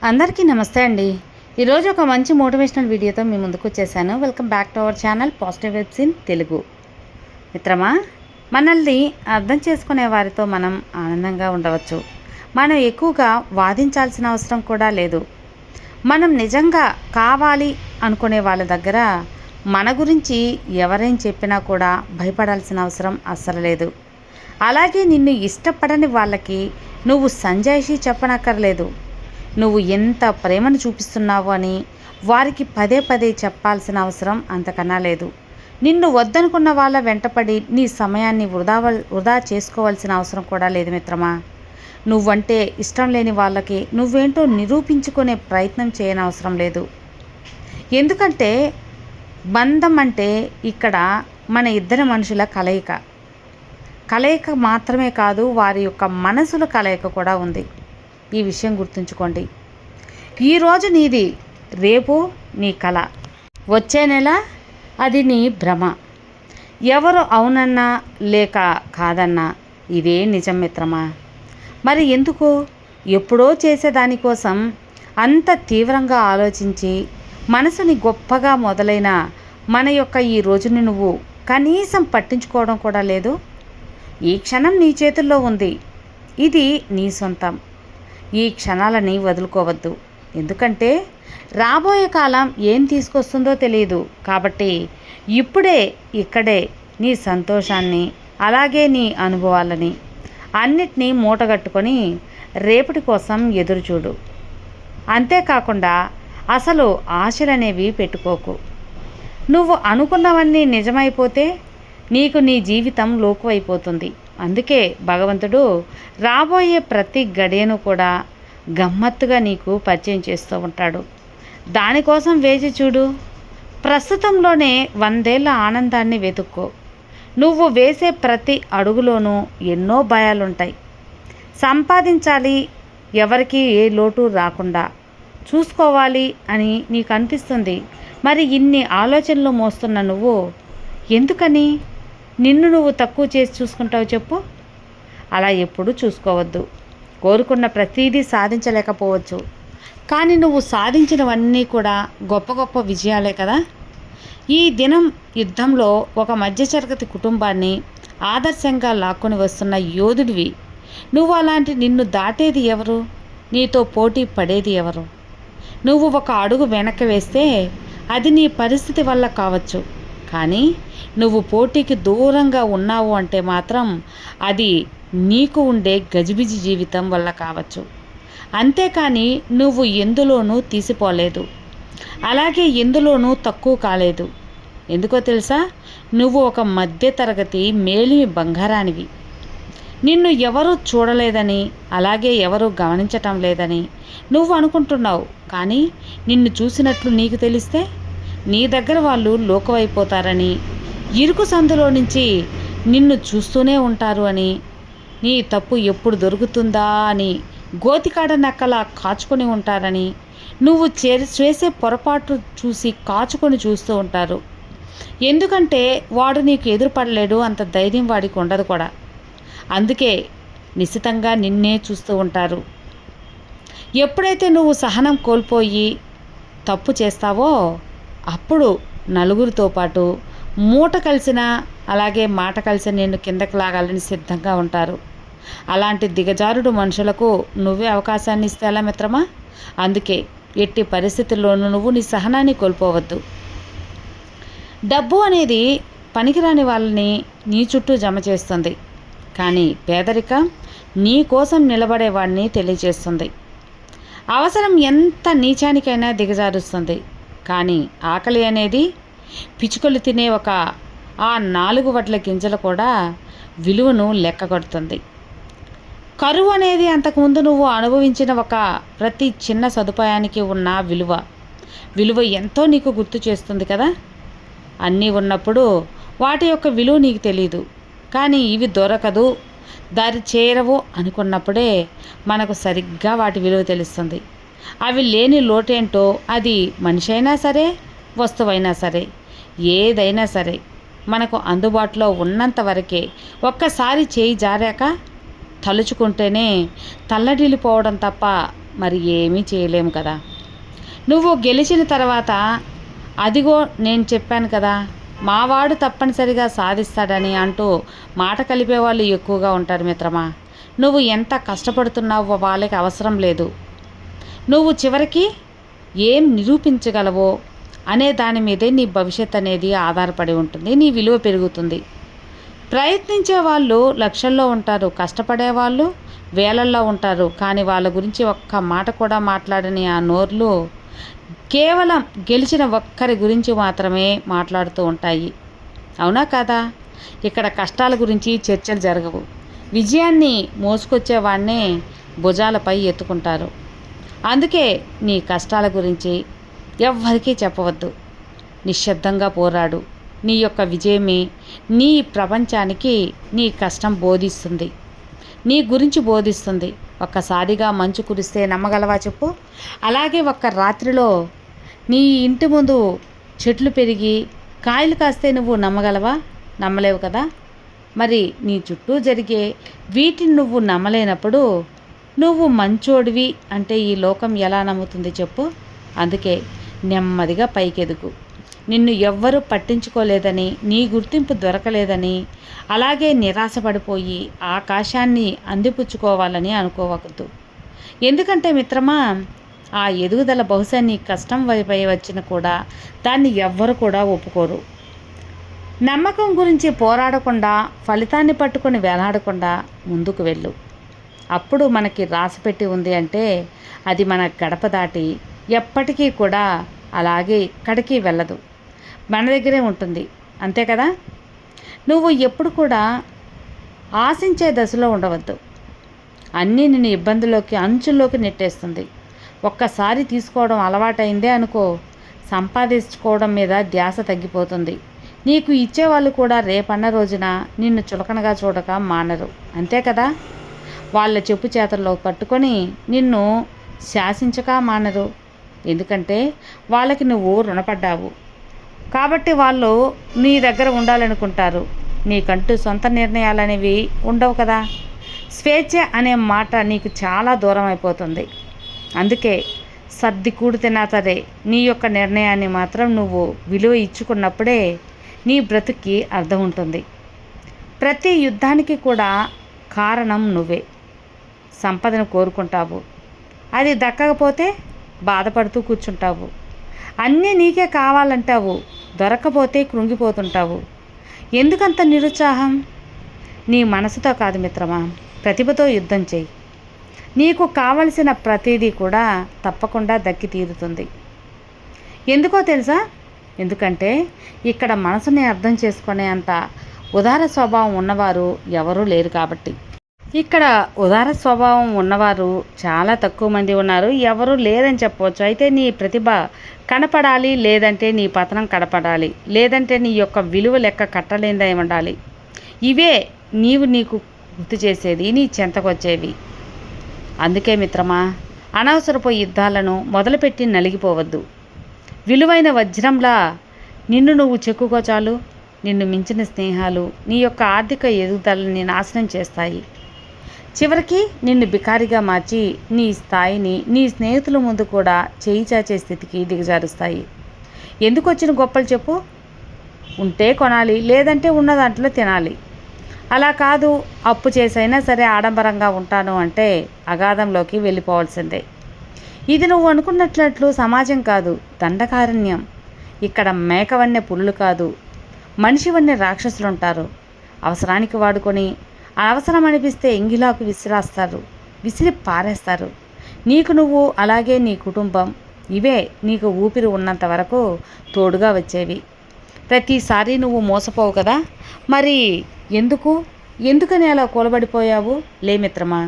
అందరికీ నమస్తే అండి. ఈరోజు ఒక మంచి మోటివేషనల్ వీడియోతో మీ ముందుకు వచ్చేసాను. Welcome back to our channel positive vibes in Telugu. మిత్రమా, మనల్ని అర్థం చేసుకునే వారితో మనం ఆనందంగా ఉండవచ్చు. మనం ఎక్కువగా వాదించాల్సిన అవసరం కూడా లేదు. మనం నిజంగా కావాలి అనుకునే వాళ్ళ దగ్గర మన గురించి ఎవరేం చెప్పినా కూడా భయపడాల్సిన అవసరం అస్సలు లేదు. అలాగే నిన్ను ఇష్టపడని వాళ్ళకి నువ్వు సంజాయిషి చెప్పనక్కర్లేదు. నువ్వు ఎంత ప్రేమను చూపిస్తున్నావు అని వారికి పదే పదే చెప్పాల్సిన అవసరం అంతకన్నా లేదు. నిన్ను వద్దనుకున్న వాళ్ళ వెంటపడి నీ సమయాన్ని వృధా చేసుకోవాల్సిన అవసరం కూడా లేదు మిత్రమా. నువ్వంటే ఇష్టం లేని వాళ్ళకి నువ్వేంటో నిరూపించుకునే ప్రయత్నం చేయనవసరం లేదు. ఎందుకంటే బంధం అంటే ఇక్కడ మన ఇద్దరి మనుషుల కలయిక మాత్రమే కాదు, వారి యొక్క మనసుల కలయిక కూడా ఉంది. ఈ విషయం గుర్తుంచుకోండి. ఈరోజు నీది, రేపు నీ కళ, వచ్చే నెల అది నీ భ్రమ. ఎవరు అవునన్నా లేక కాదన్నా ఇదే నిజం మిత్రమా. మరి ఎందుకు ఎప్పుడో చేసేదానికోసం అంత తీవ్రంగా ఆలోచించి మనసుని గొప్పగా మొదలైన మన యొక్క ఈ రోజుని నువ్వు కనీసం పట్టించుకోవడం కూడా లేదు? ఈ క్షణం నీ చేతుల్లో ఉంది. ఇది నీ సొంతం. ఈ క్షణాలని వదులుకోవద్దు. ఎందుకంటే రాబోయే కాలం ఏం తీసుకొస్తుందో తెలియదు. కాబట్టి ఇప్పుడే ఇక్కడే నీ సంతోషాన్ని, అలాగే నీ అనుభవాలని అన్నిటినీ మూటగట్టుకొని రేపటి కోసం ఎదురుచూడు. అంతేకాకుండా అసలు ఆశలనేవి పెట్టుకోకు. నువ్వు అనుకున్నవన్నీ నిజమైపోతే నీకు నీ జీవితం లోకువైపోతుంది. అందుకే భగవంతుడు రాబోయే ప్రతి గడియను కూడా గమ్మత్తుగా నీకు పరిచయం చేస్తూ ఉంటాడు. దానికోసం వేచి చూడు. ప్రస్తుతంలోనే 100 ఏళ్ల ఆనందాన్ని వెతుక్కో. నువ్వు వేసే ప్రతి అడుగులోనూ ఎన్నో భయాలుంటాయి. సంపాదించాలి, ఎవరికి ఏ లోటు రాకుండా చూసుకోవాలి అని నీకు అనిపిస్తుంది. మరి ఇన్ని ఆలోచనలు మోస్తున్న నువ్వు ఎందుకని నిన్ను నువ్వు తక్కువ చేసి చూసుకుంటావు చెప్పు? అలా ఎప్పుడూ చూసుకోవద్దు. కోరుకున్న ప్రతీదీ సాధించలేకపోవచ్చు, కానీ నువ్వు సాధించినవన్నీ కూడా గొప్ప గొప్ప విజయాలే కదా. ఈ దినం యుద్ధంలో ఒక మధ్యతరగతి కుటుంబాన్ని ఆదర్శంగా లాక్కొని వస్తున్న యోధుడివి నువ్వు. అలాంటి నిన్ను దాటేది ఎవరు? నీతో పోటీ పడేది ఎవరు? నువ్వు ఒక అడుగు వెనక్కి వేస్తే అది నీ పరిస్థితి వల్ల కావచ్చు, కానీ నువ్వు పోటీకి దూరంగా ఉన్నావు అంటే మాత్రం అది నీకు ఉండే గజిబిజి జీవితం వల్ల కావచ్చు. అంతేకాని నువ్వు ఎందులోనూ తీసిపోలేదు, అలాగే ఎందులోనూ తక్కువ కాలేదు. ఎందుకో తెలుసా? నువ్వు ఒక మధ్యతరగతి మేలిమి బంగారానివి. నిన్ను ఎవరూ చూడలేదని, అలాగే ఎవరూ గమనించటం లేదని నువ్వు అనుకుంటున్నావు. కానీ నిన్ను చూసినట్లు నీకు తెలిస్తే నీ దగ్గర వాళ్ళు లోకమైపోతారని, ఇరుకు సందులో నుంచి నిన్ను చూస్తూనే ఉంటారు అని, నీ తప్పు ఎప్పుడు దొరుకుతుందా అని గోతికాడ నక్కలా కాచుకొని ఉంటారని, నువ్వు చేసే పొరపాటు చూసి కాచుకొని చూస్తూ ఉంటారు. ఎందుకంటే వాడు నీకు ఎదురుపడలేడు, అంత ధైర్యం వాడికి ఉండదు కూడా. అందుకే నిశితంగా నిన్నే చూస్తూ ఉంటారు. ఎప్పుడైతే నువ్వు సహనం కోల్పోయి తప్పు చేస్తావో అప్పుడు నలుగురితో పాటు మూట కలిసిన, అలాగే మాట కలిసి నిన్ను కిందకి లాగాలని సిద్ధంగా ఉంటారు. అలాంటి దిగజారుడు మనుషులకు నువ్వే అవకాశాన్ని ఇస్తే ఎలా మిత్రమా? అందుకే ఎట్టి పరిస్థితుల్లోనూ నువ్వు నీ సహనాన్ని కోల్పోవద్దు. డబ్బు అనేది పనికిరాని వాళ్ళని నీ చుట్టూ జమ చేస్తుంది, కానీ పేదరికం నీ కోసం నిలబడేవాడిని తెలియజేస్తుంది. అవసరం ఎంత నీచానికైనా దిగజారుస్తుంది, కానీ ఆకలి అనేది పిచ్చుకలు తినే ఆ 4 వడ్ల గింజలు కూడా విలువను లెక్కగొడుతుంది. కరువు అనేది అంతకుముందు నువ్వు అనుభవించిన ప్రతి చిన్న సదుపాయానికి ఉన్న విలువ ఎంతో నీకు గుర్తు చేస్తుంది కదా. అన్నీ ఉన్నప్పుడు వాటి యొక్క విలువ నీకు తెలియదు, కానీ ఇవి దొరకదు, దారి చేరవు అనుకున్నప్పుడే మనకు సరిగ్గా వాటి విలువ తెలుస్తుంది. అవి లేని లోటేంటో అది మనిషి అయినా సరే, వస్తువైనా సరే, ఏదైనా సరే మనకు అందుబాటులో ఉన్నంత వరకే. ఒక్కసారి చేయి జారాక తలుచుకుంటేనే తల్లడిల్లిపోవడం తప్ప మరి ఏమీ చేయలేము కదా. నువ్వు గెలిచిన తర్వాత అదిగో నేను చెప్పాను కదా మావాడు తప్పనిసరిగా సాధిస్తాడని అంటూ మాట కలిపే వాళ్ళు ఎక్కువగా ఉంటారు మిత్రమా. నువ్వు ఎంత కష్టపడుతున్నావో వాళ్ళకి అవసరం లేదు. నువ్వు చివరికి ఏం నిరూపించగలవో అనే దాని మీదే నీ భవిష్యత్ అనేది ఆధారపడి ఉంటుంది, నీ విలువ పెరుగుతుంది. ప్రయత్నించే వాళ్ళు లక్షల్లో ఉంటారు, కష్టపడే వాళ్ళు వేలల్లో ఉంటారు. కానీ వాళ్ళ గురించి ఒక్క మాట కూడా మాట్లాడని ఆ నోర్లు కేవలం గెలిచిన ఒక్కరి గురించి మాత్రమే మాట్లాడుతూ ఉంటాయి. అవునా కాదా? ఇక్కడ కష్టాల గురించి చర్చలు జరగవు. విజయాన్ని మోసుకొచ్చేవాడినే భుజాలపై ఎత్తుకుంటారు. అందుకే నీ కష్టాల గురించి ఎవ్వరికీ చెప్పవద్దు. నిశ్శబ్దంగా పోరాడు. నీ యొక్క విజయమే నీ ప్రపంచానికి నీ కష్టం బోధిస్తుంది, నీ గురించి బోధిస్తుంది. ఒక్కసారిగా మంచు కురిస్తే నమ్మగలవా చెప్పు? అలాగే ఒక్క రాత్రిలో నీ ఇంటి ముందు చెట్లు పెరిగి కాయలు కాస్తే నువ్వు నమ్మగలవా? నమ్మలేవు కదా. మరి నీ చుట్టూ జరిగే వీటిని నువ్వు నమ్మలేనప్పుడు నువ్వు మంచోడివి అంటే ఈ లోకం ఎలా నమ్ముతుంది చెప్పు? అందుకే నెమ్మదిగా పైకెదుగు. నిన్ను ఎవ్వరూ పట్టించుకోలేదని, నీ గుర్తింపు దొరకలేదని, అలాగే నిరాశపడిపోయి ఆకాశాన్ని అందిపుచ్చుకోవాలని అనుకోవద్దు. ఎందుకంటే మిత్రమా, ఆ ఎదుగుదల బహుశా నీ కష్టం వైపై వచ్చిన కూడా దాన్ని ఎవ్వరు కూడా ఒప్పుకోరు. నమ్మకం గురించి పోరాడకుండా, ఫలితాన్ని పట్టుకొని వేలాడకుండా ముందుకు వెళ్ళు. అప్పుడు మనకి రాసిపెట్టి ఉంది అంటే అది మన గడప దాటి ఎప్పటికీ కూడా అలాగే ఇక్కడికి వెళ్ళదు, మన దగ్గరే ఉంటుంది. అంతే కదా. నువ్వు ఎప్పుడు కూడా ఆశించే దశలో ఉండవద్దు. అన్నీ నిన్ను ఇబ్బందుల్లోకి అంచుల్లోకి నెట్టేస్తుంది. ఒక్కసారి తీసుకోవడం అలవాటైందే అనుకో, సంపాదించుకోవడం మీద ధ్యాస తగ్గిపోతుంది. నీకు ఇచ్చేవాళ్ళు కూడా రేపన్న రోజున నిన్ను చులకనగా చూడక మానరు. అంతే కదా. వాళ్ళ చెప్పు చేతల్లో పట్టుకొని నిన్ను శాసించక మానరు. ఎందుకంటే వాళ్ళకి నువ్వు రుణపడ్డావు కాబట్టి వాళ్ళు నీ దగ్గర ఉండాలనుకుంటారు. నీకంటూ సొంత నిర్ణయాలనేవి ఉండవు కదా. స్వేచ్ఛ అనే మాట నీకు చాలా దూరం అయిపోతుంది. అందుకే సర్ది కూడితేనా సరే నీ యొక్క నిర్ణయాన్ని మాత్రం నువ్వు విలువ ఇచ్చుకున్నప్పుడే నీ బ్రతుక్కి అర్థం ఉంటుంది. ప్రతి యుద్ధానికి కూడా కారణం నువ్వే. సంపదను కోరుకుంటావు, అది దక్కకపోతే బాధపడుతూ కూర్చుంటావు. అన్నీ నీకే కావాలంటావు, దొరకపోతే కృంగిపోతుంటావు. ఎందుకంత నిరుత్సాహం? నీ మనసుతో కాదు మిత్రమా, ప్రతిభతో యుద్ధం చేయి. నీకు కావలసిన ప్రతిదీ కూడా తప్పకుండా దక్కి తీరుతుంది. ఎందుకో తెలుసా? ఎందుకంటే ఇక్కడ మనసుని అర్థం చేసుకునే అంత ఉదార స్వభావం ఉన్నవారు ఎవరూ లేరు కాబట్టి. ఇక్కడ ఉదార స్వభావం ఉన్నవారు చాలా తక్కువ మంది ఉన్నారు, ఎవరూ లేరని చెప్పవచ్చు. అయితే నీ ప్రతిభ కనపడాలి, లేదంటే నీ పతనం కనపడాలి, లేదంటే నీ యొక్క విలువ లెక్క కట్టలేనిదై ఉండాలి. ఇవే నీకు గుర్తు చేసేది, నీ చెంతకొచ్చేవి. అందుకే మిత్రమా, అనవసరపు యుద్ధాలను మొదలుపెట్టి నలిగిపోవద్దు. విలువైన వజ్రంలా నిన్ను నువ్వు చెక్కుకోచాలు. నిన్ను మించిన స్నేహాలు నీ యొక్క ఆర్థిక ఎదుగుదలని నాశనం చేస్తాయి. చివరికి నిన్ను బికారిగా మార్చి నీ స్థాయిని నీ స్నేహితుల ముందు కూడా చేయి చాచే స్థితికి దిగజారుస్తాయి. ఎందుకు వచ్చిన గొప్పలు చెప్పు? ఉంటే కొనాలి, లేదంటే ఉన్న దాంట్లో తినాలి. అలా కాదు, అప్పు చేసైనా సరే ఆడంబరంగా ఉంటాను అంటే అగాధంలోకి వెళ్ళిపోవాల్సిందే. ఇది నువ్వు అనుకున్నట్లు సమాజం కాదు, దండకారణ్యం. ఇక్కడ మేకవన్నే పులులు కాదు, మనిషి వన్నే రాక్షసులు ఉంటారు. అవసరానికి వాడుకొని అవసరం అనిపిస్తే ఎంగిలాకు విసిరి పారేస్తారు. నీకు నువ్వు, అలాగే నీ కుటుంబం, ఇవే నీకు ఊపిరి ఉన్నంత వరకు తోడుగా వచ్చేవి. ప్రతిసారి నువ్వు మోసపోవు కదా. మరి ఎందుకని అలా కూలబడిపోయావు? లే మిత్రమా,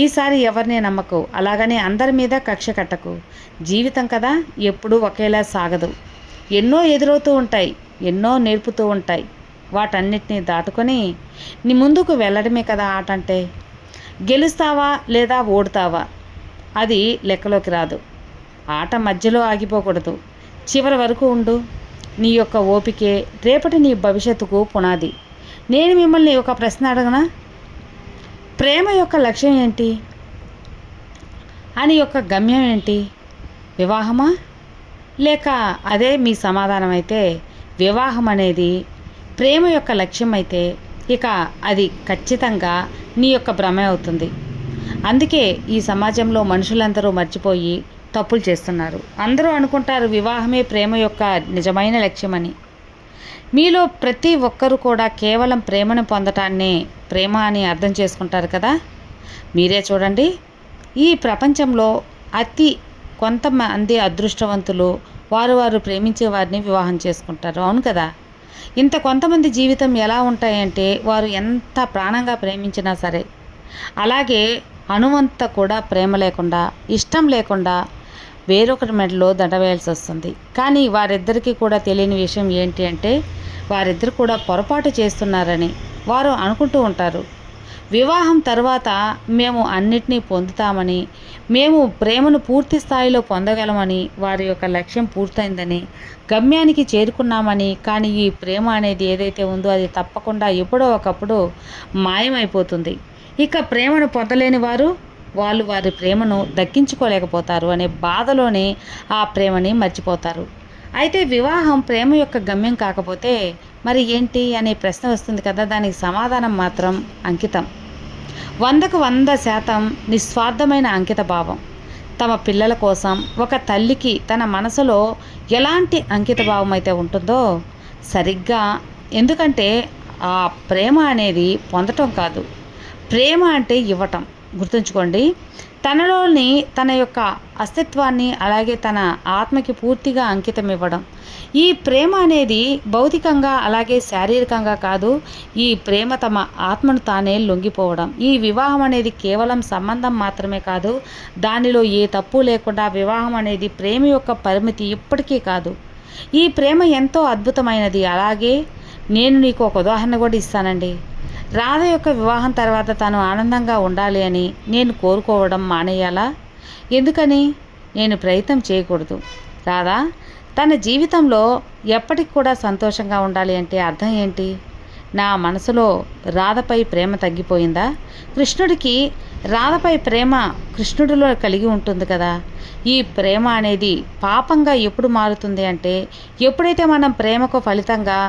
ఈసారి ఎవరినే నమ్మకు, అలాగనే అందరి మీద కక్ష కట్టకు. జీవితం కదా, ఎప్పుడూ ఒకేలా సాగదు. ఎన్నో ఎదురవుతూ ఉంటాయి, ఎన్నో నేర్పుతూ ఉంటాయి. వాటన్నిటినీ దాటుకొని నీ ముందుకు వెళ్ళడమే కదా ఆట అంటే. గెలుస్తావా లేదా ఓడుతావా అది లెక్కలోకి రాదు. ఆట మధ్యలో ఆగిపోకూడదు, చివరి వరకు ఉండు. నీ యొక్క ఓపికే రేపటి నీ భవిష్యత్తుకు పునాది. నేను మిమ్మల్ని ఒక ప్రశ్న అడగనా? ప్రేమ యొక్క లక్ష్యం ఏంటి? అని యొక్క గమ్యం ఏంటి? వివాహమా? లేక అదే మీ సమాధానం అయితే వివాహం అనేది ప్రేమ యొక్క లక్ష్యం అయితే ఇక అది ఖచ్చితంగా నీ యొక్క భ్రమే అవుతుంది. అందుకే ఈ సమాజంలో మనుషులందరూ మర్చిపోయి తప్పులు చేస్తున్నారు. అందరూ అనుకుంటారు వివాహమే ప్రేమ యొక్క నిజమైన లక్ష్యమని. మీలో ప్రతి ఒక్కరూ కూడా కేవలం ప్రేమను పొందటాన్నే ప్రేమ అని అర్థం చేసుకుంటారు కదా. మీరే చూడండి, ఈ ప్రపంచంలో అతి కొంతమంది అదృష్టవంతులు వారు ప్రేమించే వారిని వివాహం చేసుకుంటారు. అవును కదా. ఇంత కొంతమంది జీవితం ఎలా ఉంటాయంటే వారు ఎంత ప్రాణంగా ప్రేమించినా సరే అలాగే అణువంత కూడా ప్రేమ లేకుండా ఇష్టం లేకుండా వేరొకరి మెడలో దండ వేయాల్సి వస్తుంది. కానీ వారిద్దరికీ కూడా తెలియని విషయం ఏంటి అంటే వారిద్దరు కూడా పొరపాటు చేస్తున్నారని వారు అనుకుంటూ ఉంటారు. వివాహం తర్వాత మేము అన్నిటినీ పొందుతామని, మేము ప్రేమను పూర్తి స్థాయిలో పొందగలమని, వారి యొక్క లక్ష్యం పూర్తయిందని, గమ్యానికి చేరుకున్నామని. కానీ ఈ ప్రేమ అనేది ఏదైతే ఉందో అది తప్పకుండా ఎప్పుడో ఒకప్పుడు మాయమైపోతుంది. ఇక ప్రేమను పొందలేని వాళ్ళు వారి ప్రేమను దక్కించుకోలేకపోతారు అనే బాధలోనే ఆ ప్రేమని మర్చిపోతారు. అయితే వివాహం ప్రేమ యొక్క గమ్యం కాకపోతే మరి ఏంటి అనే ప్రశ్న వస్తుంది కదా. దానికి సమాధానం మాత్రం అంకితం. 100కు 100% నిస్వార్థమైన అంకిత భావం. తమ పిల్లల కోసం ఒక తల్లికి తన మనసులో ఎలాంటి అంకిత భావం అయితే ఉంటుందో సరిగ్గా, ఎందుకంటే ఆ ప్రేమ అనేది పొందటం కాదు, ప్రేమ అంటే ఇవ్వటం. గుర్తుంచుకోండి, తనలోని తన యొక్క అస్తిత్వాన్ని అలాగే తన ఆత్మకి పూర్తిగా అంకితం ఇవ్వడం. ఈ ప్రేమ అనేది భౌతికంగా అలాగే శారీరకంగా కాదు, ఈ ప్రేమ తమ ఆత్మను తానే లొంగిపోవడం. ఈ వివాహం అనేది కేవలం సంబంధం మాత్రమే కాదు, దానిలో ఏ తప్పు లేకుండా వివాహం అనేది ప్రేమ యొక్క పరిమితి ఇప్పటికీ కాదు. ఈ ప్రేమ ఎంతో అద్భుతమైనది. అలాగే నేను నీకు ఒక ఉదాహరణ కూడా ఇస్తానండి. రాధ యొక్క వివాహం తర్వాత తను ఆనందంగా ఉండాలి అని నేను కోరుకోవడం మానేయాలా? ఎందుకని? నేను ప్రయత్నం చేయకూడదు. రాధ తన జీవితంలో ఎప్పటికి కూడా సంతోషంగా ఉండాలి అంటే అర్థం ఏంటి? నా మనసులో రాధపై ప్రేమ తగ్గిపోయిందా? కృష్ణుడికి రాధపై ప్రేమ కృష్ణుడిలో కలిగి ఉంటుంది కదా. ఈ ప్రేమ అనేది పాపంగా ఎప్పుడు మారుతుంది అంటే ఎప్పుడైతే మనం ప్రేమకు ఫలితంగా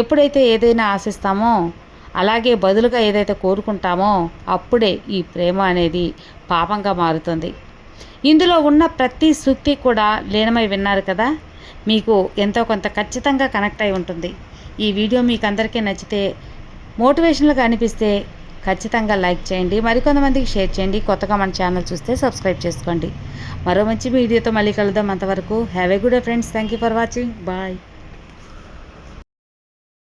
ఎప్పుడైతే ఏదైనా ఆశిస్తామో అలాగే బదులుగా ఏదైతే కోరుకుంటామో అప్పుడే ఈ ప్రేమ అనేది పాపంగా మారుతుంది. ఇందులో ఉన్న ప్రతి సూక్తి కూడా లీనమై విన్నారు కదా. మీకు ఎంతో కొంత ఖచ్చితంగా కనెక్ట్ అయి ఉంటుంది. ఈ వీడియో మీకు అందరికీ నచ్చితే, మోటివేషనల్గా అనిపిస్తే ఖచ్చితంగా లైక్ చేయండి, మరికొంతమందికి షేర్ చేయండి. కొత్తగా మన ఛానల్ చూస్తే సబ్స్క్రైబ్ చేసుకోండి. మరో మంచి వీడియోతో మళ్ళీ కలుద్దాం. అంతవరకు have a good day friends. Thank you for watching. Bye.